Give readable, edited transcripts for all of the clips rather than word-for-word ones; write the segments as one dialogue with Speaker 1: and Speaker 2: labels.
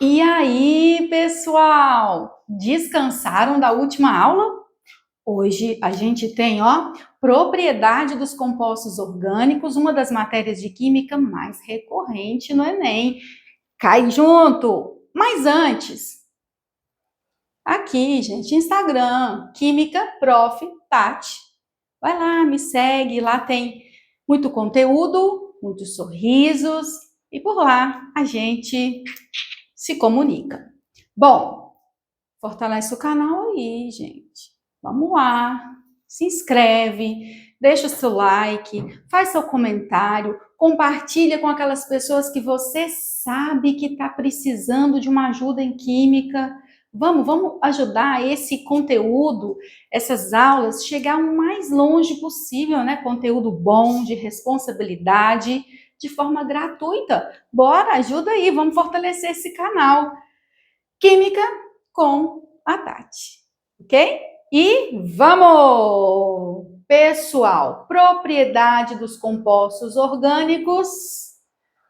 Speaker 1: E aí, pessoal, descansaram da última aula? Hoje a gente tem, propriedade dos compostos orgânicos, uma das matérias de química mais recorrente no Enem. Cai junto! Mas antes, aqui, gente, Instagram, Química Prof. Tati. Vai lá, me segue, lá tem muito conteúdo, muitos sorrisos, e por lá a gente se comunica. Bom, fortalece o canal aí, gente. Vamos lá, se inscreve, deixa o seu like, faz seu comentário, compartilha com aquelas pessoas que você sabe que está precisando de uma ajuda em química. Vamos ajudar esse conteúdo, essas aulas, chegar o mais longe possível, né? Conteúdo bom, de responsabilidade, de forma gratuita. Bora, ajuda aí, vamos fortalecer esse canal. Química com a Tati, ok? E vamos! Pessoal, propriedade dos compostos orgânicos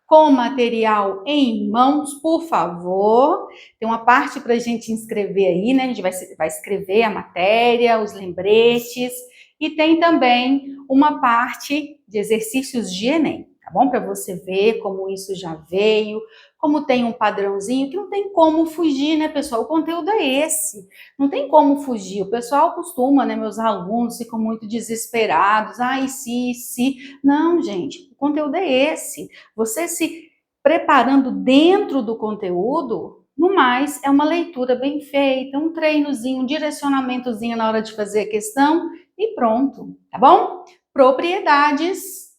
Speaker 1: com material em mãos, por favor. Tem uma parte para a gente inscrever aí, né? A gente vai escrever a matéria, os lembretes, e tem também uma parte de exercícios de Enem, tá bom? Para você ver como isso já veio, como tem um padrãozinho, que não tem como fugir, né, pessoal? O conteúdo é esse, não tem como fugir. O pessoal costuma, né, meus alunos ficam muito desesperados. Ai, se. Não, gente, o conteúdo é esse. Você se preparando dentro do conteúdo, no mais, é uma leitura bem feita, um treinozinho, um direcionamentozinho na hora de fazer a questão e pronto, tá bom? Propriedades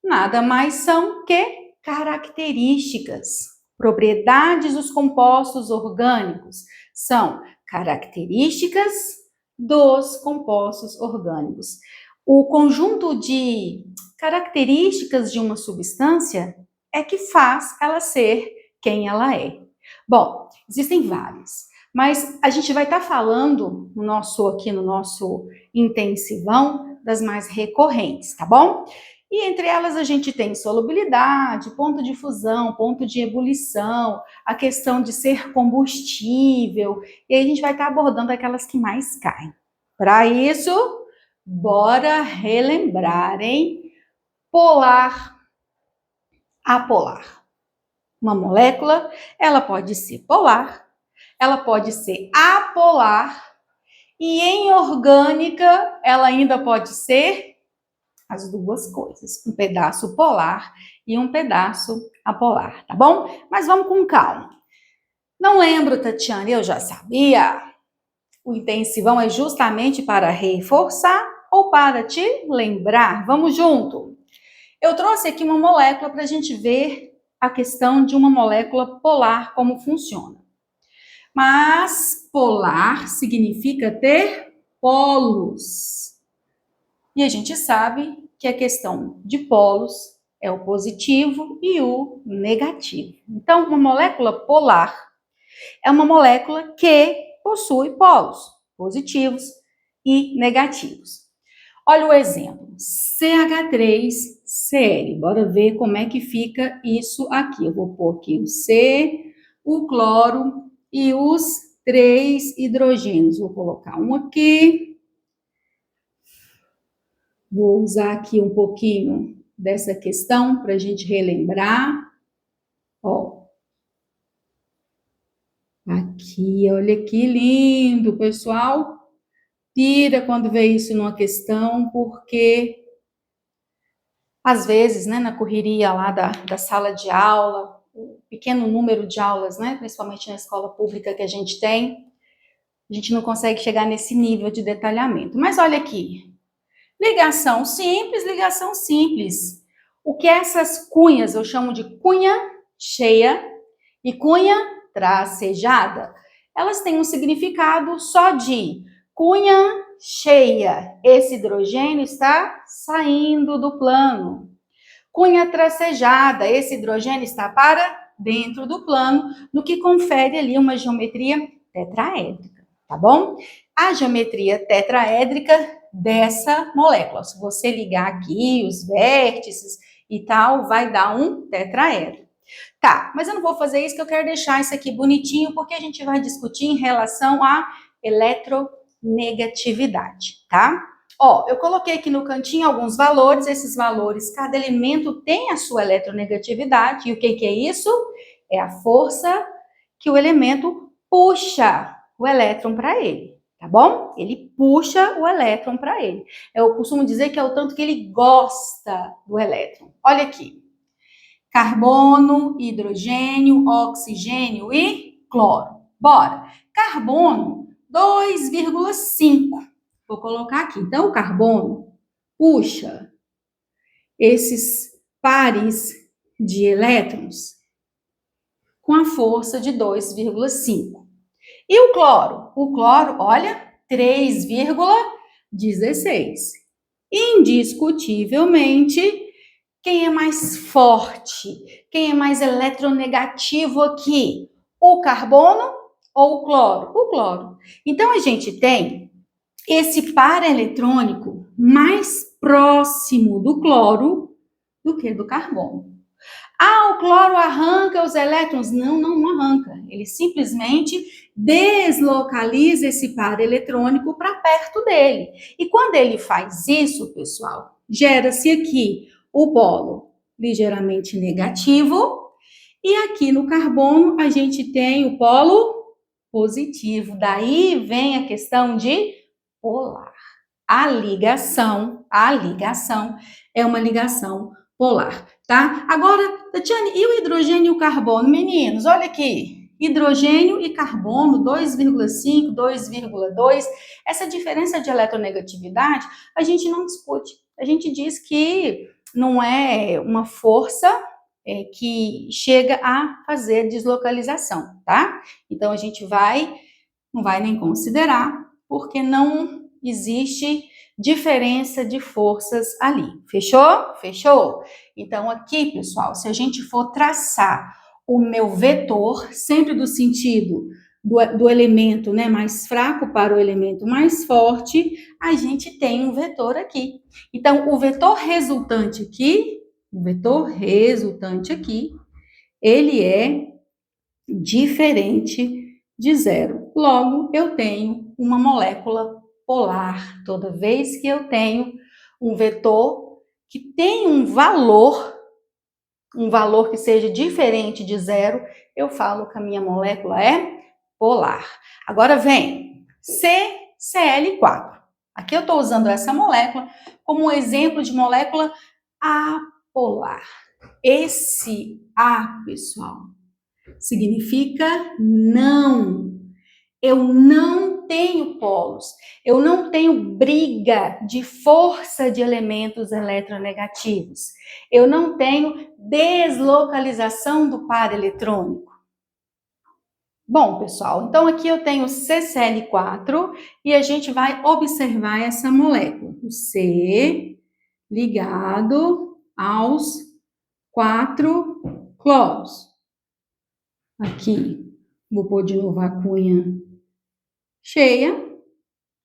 Speaker 1: nada mais são que características. Propriedades dos compostos orgânicos são características dos compostos orgânicos. O conjunto de características de uma substância é que faz ela ser quem ela é. Bom, existem várias, mas a gente vai estar falando aqui no nosso intensivão das mais recorrentes, tá bom? E entre elas a gente tem solubilidade, ponto de fusão, ponto de ebulição, a questão de ser combustível, e aí a gente vai estar abordando aquelas que mais caem. Para isso, bora relembrar, hein? Polar, apolar. Uma molécula, ela pode ser polar, ela pode ser apolar, e em orgânica, ela ainda pode ser as duas coisas, um pedaço polar e um pedaço apolar, tá bom? Mas vamos com calma. Não lembro, Tatiana, eu já sabia. O intensivão é justamente para reforçar ou para te lembrar. Vamos junto. Eu trouxe aqui uma molécula para a gente ver a questão de uma molécula polar, como funciona. Mas polar significa ter polos. E a gente sabe que a questão de polos é o positivo e o negativo. Então, uma molécula polar é uma molécula que possui polos positivos e negativos. Olha o exemplo, CH3Cl. Bora ver como é que fica isso aqui. Eu vou pôr aqui o C, o cloro e os 3 hidrogênios. Vou colocar um aqui. Vou usar aqui um pouquinho dessa questão para a gente relembrar. Ó, aqui, olha que lindo, pessoal. Pira quando vê isso numa questão, porque às vezes, né, na correria lá da sala de aula, o pequeno número de aulas, né, principalmente na escola pública que a gente tem, a gente não consegue chegar nesse nível de detalhamento. Mas olha aqui, ligação simples, ligação simples. O que essas cunhas, eu chamo de cunha cheia e cunha tracejada, elas têm um significado só de cunha cheia, esse hidrogênio está saindo do plano. Cunha tracejada, esse hidrogênio está para dentro do plano, no que confere ali uma geometria tetraédrica, tá bom? A geometria tetraédrica dessa molécula, se você ligar aqui os vértices e tal, vai dar um tetraedro. Tá, mas eu não vou fazer isso, que eu quero deixar isso aqui bonitinho, porque a gente vai discutir em relação à eletronegatividade, tá? Ó, eu coloquei aqui no cantinho alguns valores, esses valores, cada elemento tem a sua eletronegatividade, e o que é isso? É a força que o elemento puxa o elétron para ele, tá bom? Ele puxa o elétron para ele. Eu costumo dizer que é o tanto que ele gosta do elétron. Olha aqui. Carbono, hidrogênio, oxigênio e cloro. Bora. Carbono, 2,5. Vou colocar aqui. Então, o carbono puxa esses pares de elétrons com a força de 2,5. E o cloro? O cloro, olha, 3,16. Indiscutivelmente, quem é mais forte? Quem é mais eletronegativo aqui? O carbono ou o cloro? O cloro. Então, a gente tem esse par eletrônico mais próximo do cloro do que do carbono. Ah, o cloro arranca os elétrons? Não, não arranca. Ele simplesmente deslocaliza esse par eletrônico para perto dele. E quando ele faz isso, pessoal, gera-se aqui o polo ligeiramente negativo, e aqui no carbono a gente tem o polo positivo. Daí vem a questão de polar. A ligação é uma ligação polar, tá? Agora, Tatiane, e o hidrogênio e o carbono? Meninos, olha aqui. Hidrogênio e carbono, 2,5, 2,2. Essa diferença de eletronegatividade, a gente não discute. A gente diz que não é uma força que chega a fazer deslocalização, tá? Então, a gente não vai nem considerar, porque não existe diferença de forças ali. Fechou? Fechou? Então, aqui, pessoal, se a gente for traçar o meu vetor, sempre do sentido do elemento, né, mais fraco para o elemento mais forte, a gente tem um vetor aqui. Então, o vetor resultante aqui, ele é diferente de zero. Logo, eu tenho uma molécula polar. Toda vez que eu tenho um vetor que tem um valor que seja diferente de zero, eu falo que a minha molécula é polar. Agora vem CCl4. Aqui eu estou usando essa molécula como um exemplo de molécula apolar. Esse A, pessoal, significa não. Eu não tenho polos. Eu não tenho briga de força de elementos eletronegativos. Eu não tenho deslocalização do par eletrônico. Bom, pessoal, então aqui eu tenho CCl4 e a gente vai observar essa molécula. O C ligado aos 4 cloros. Aqui, vou pôr de novo a cunha cheia.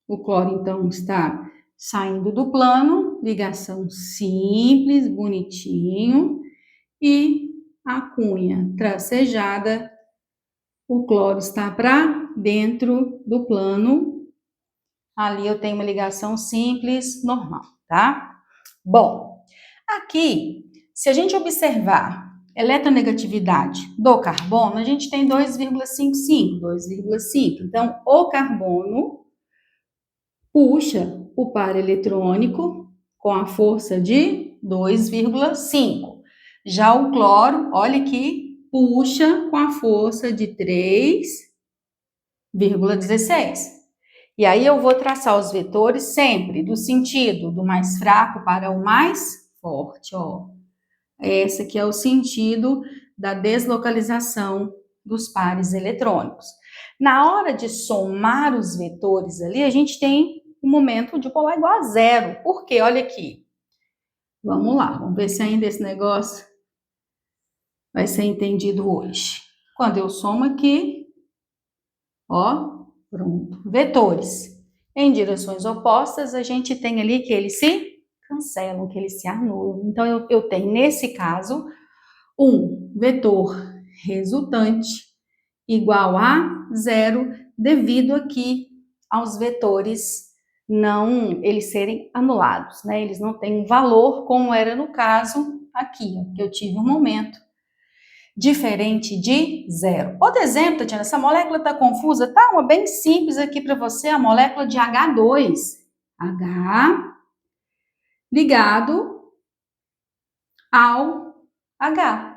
Speaker 1: O cloro, então, está saindo do plano. Ligação simples, bonitinho. E a cunha tracejada. O cloro está para dentro do plano. Ali eu tenho uma ligação simples, normal, tá? Bom, aqui, se a gente observar eletronegatividade do carbono, a gente tem 2,55, 2,5. Então, o carbono puxa o par eletrônico com a força de 2,5. Já o cloro, olha aqui, puxa com a força de 3,16. E aí eu vou traçar os vetores sempre do sentido do mais fraco para o mais forte, ó. Esse aqui é o sentido da deslocalização dos pares eletrônicos. Na hora de somar os vetores ali, a gente tem um momento de polar igual a zero. Por quê? Olha aqui. Vamos lá, vamos ver se ainda esse negócio vai ser entendido hoje. Quando eu somo aqui, ó, pronto. Vetores em direções opostas, a gente tem ali que eles se cancelam, que eles se anulam. Então, eu tenho, nesse caso, um vetor resultante igual a zero, devido aqui aos vetores eles serem anulados, né? Eles não têm um valor, como era no caso aqui, ó, que eu tive um momento diferente de zero. Outro exemplo, Tatiana, essa molécula está confusa? Tá, uma bem simples aqui para você, a molécula de H2. H ligado ao H.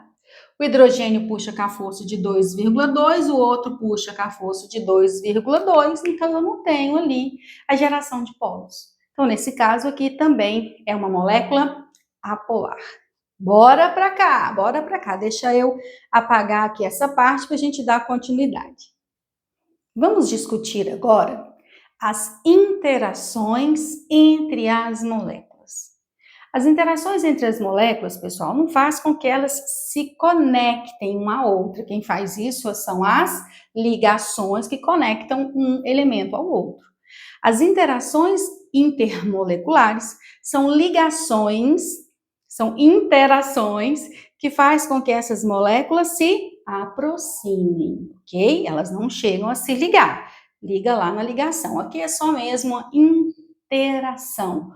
Speaker 1: O hidrogênio puxa com a força de 2,2, o outro puxa com a força de 2,2, então eu não tenho ali a geração de polos. Então, nesse caso aqui também é uma molécula apolar. Bora para cá. Deixa eu apagar aqui essa parte para a gente dar continuidade. Vamos discutir agora as interações entre as moléculas. As interações entre as moléculas, pessoal, não faz com que elas se conectem uma à outra. Quem faz isso são as ligações que conectam um elemento ao outro. As interações intermoleculares são interações que faz com que essas moléculas se aproximem, ok? Elas não chegam a se ligar. Liga lá na ligação. Aqui é só mesmo uma interação,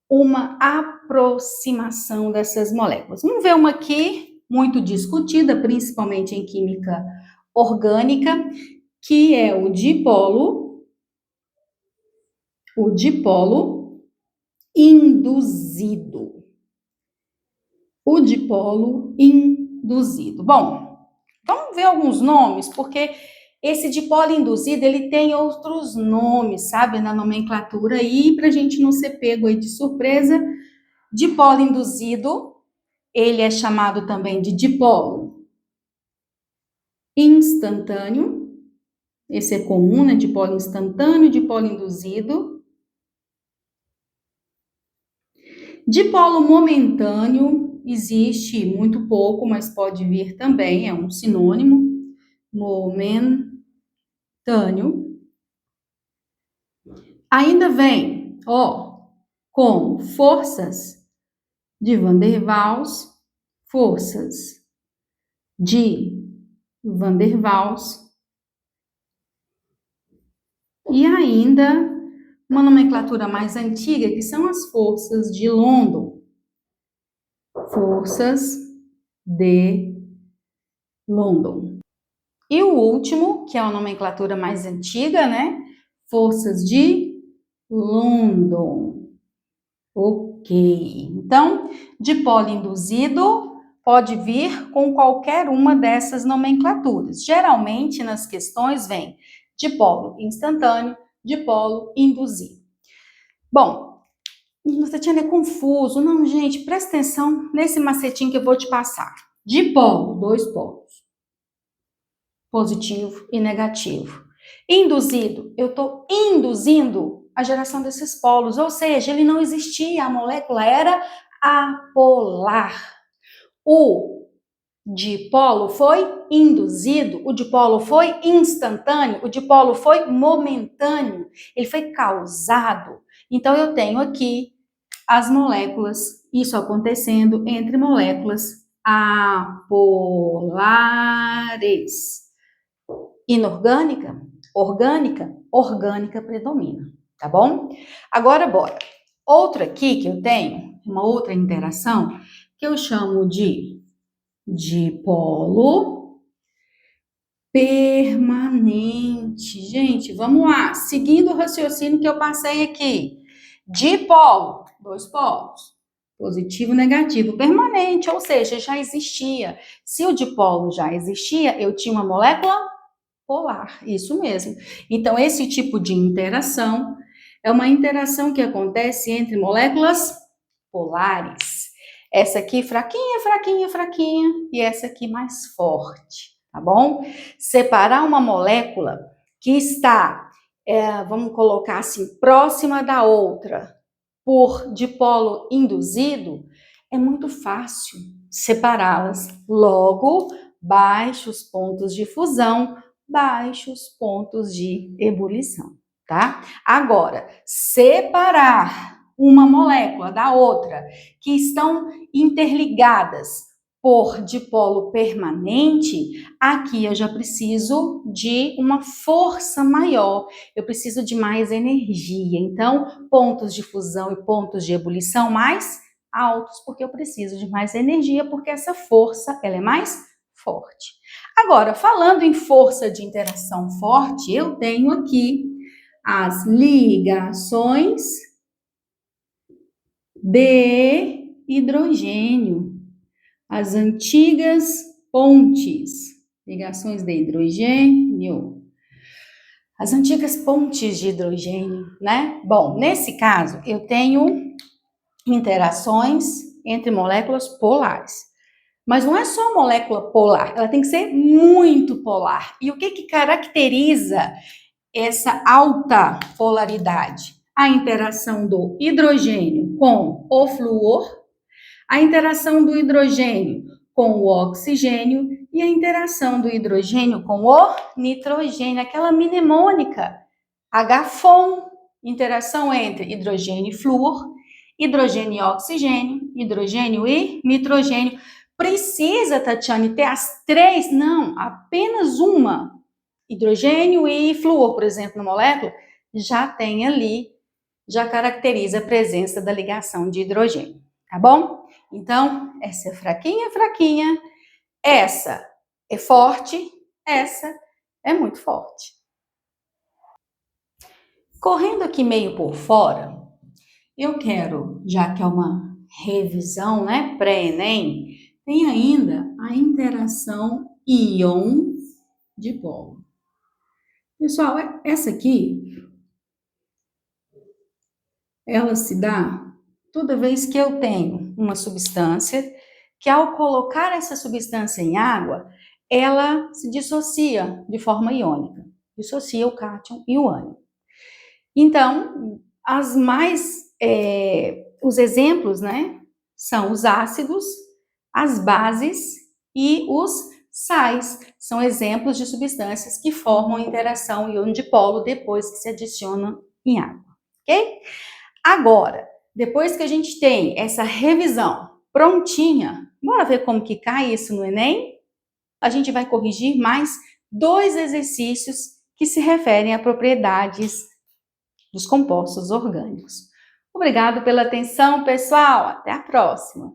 Speaker 1: uma aproximação dessas moléculas. Vamos ver uma aqui muito discutida, principalmente em química orgânica, que é o dipolo induzido. O dipolo induzido. Bom, vamos ver alguns nomes, porque esse dipolo induzido, ele tem outros nomes, sabe, na nomenclatura aí, para a gente não ser pego aí de surpresa. Dipolo induzido, ele é chamado também de dipolo instantâneo. Esse é comum, né? Dipolo instantâneo, dipolo induzido. Dipolo momentâneo, existe muito pouco, mas pode vir também, é um sinônimo. Momentâneo. Ainda vem, com forças de Van der Waals, e ainda uma nomenclatura mais antiga, que são as forças de London. Forças de London. E o último, que é uma nomenclatura mais antiga, né? Forças de London. Ok. Então, dipolo induzido pode vir com qualquer uma dessas nomenclaturas. Geralmente, nas questões, vem dipolo instantâneo, dipolo induzido. Bom, Tatiana, é confuso. Não, gente, presta atenção nesse macetinho que eu vou te passar. Dipolo, 2 polos. Positivo e negativo. Induzido, eu estou induzindo a geração desses polos, ou seja, ele não existia, a molécula era apolar. O dipolo foi induzido, o dipolo foi instantâneo, o dipolo foi momentâneo, ele foi causado. Então, eu tenho aqui as moléculas, isso acontecendo entre moléculas apolares. Inorgânica, orgânica predomina, tá bom? Agora, bora. Outra aqui que eu tenho, uma outra interação, que eu chamo de dipolo permanente. Gente, vamos lá, seguindo o raciocínio que eu passei aqui. Dipolo, 2 polos, positivo e negativo, permanente, ou seja, já existia. Se o dipolo já existia, eu tinha uma molécula polar, isso mesmo. Então, esse tipo de interação é uma interação que acontece entre moléculas polares. Essa aqui fraquinha, e essa aqui mais forte, tá bom? Separar uma molécula que está, vamos colocar assim, próxima da outra, por dipolo induzido, é muito fácil separá-las. Logo, baixos pontos de fusão, baixos pontos de ebulição, tá? Agora, separar uma molécula da outra que estão interligadas por dipolo permanente, aqui eu já preciso de uma força maior, eu preciso de mais energia. Então, pontos de fusão e pontos de ebulição mais altos, porque eu preciso de mais energia, porque essa força ela é mais forte. Agora, falando em força de interação forte, eu tenho aqui as ligações de hidrogênio. As antigas pontes, ligações de hidrogênio. As antigas pontes de hidrogênio, né? Bom, nesse caso, eu tenho interações entre moléculas polares. Mas não é só molécula polar, ela tem que ser muito polar. E o que caracteriza essa alta polaridade? A interação do hidrogênio com o flúor, a interação do hidrogênio com o oxigênio e a interação do hidrogênio com o nitrogênio, aquela mnemônica HFON, interação entre hidrogênio e flúor, hidrogênio e oxigênio, hidrogênio e nitrogênio. Precisa, Tatiane, ter as três? Não, apenas uma. Hidrogênio e flúor, por exemplo, na molécula, já tem ali, já caracteriza a presença da ligação de hidrogênio, tá bom? Então, essa é fraquinha, fraquinha, essa é forte, essa é muito forte. Correndo aqui meio por fora, eu quero, já que é uma revisão, né, pré-ENEM, tem ainda a interação íon-dipolo. Pessoal, essa aqui, ela se dá toda vez que eu tenho uma substância que, ao colocar essa substância em água, ela se dissocia de forma iônica, dissocia o cátion e o ânion. Então, os exemplos, né, são os ácidos, as bases e os sais. São exemplos de substâncias que formam interação íon-dipolo depois que se adicionam em água, ok? Agora, depois que a gente tem essa revisão prontinha, bora ver como que cai isso no Enem? A gente vai corrigir mais 2 exercícios que se referem a propriedades dos compostos orgânicos. Obrigado pela atenção, pessoal. Até a próxima.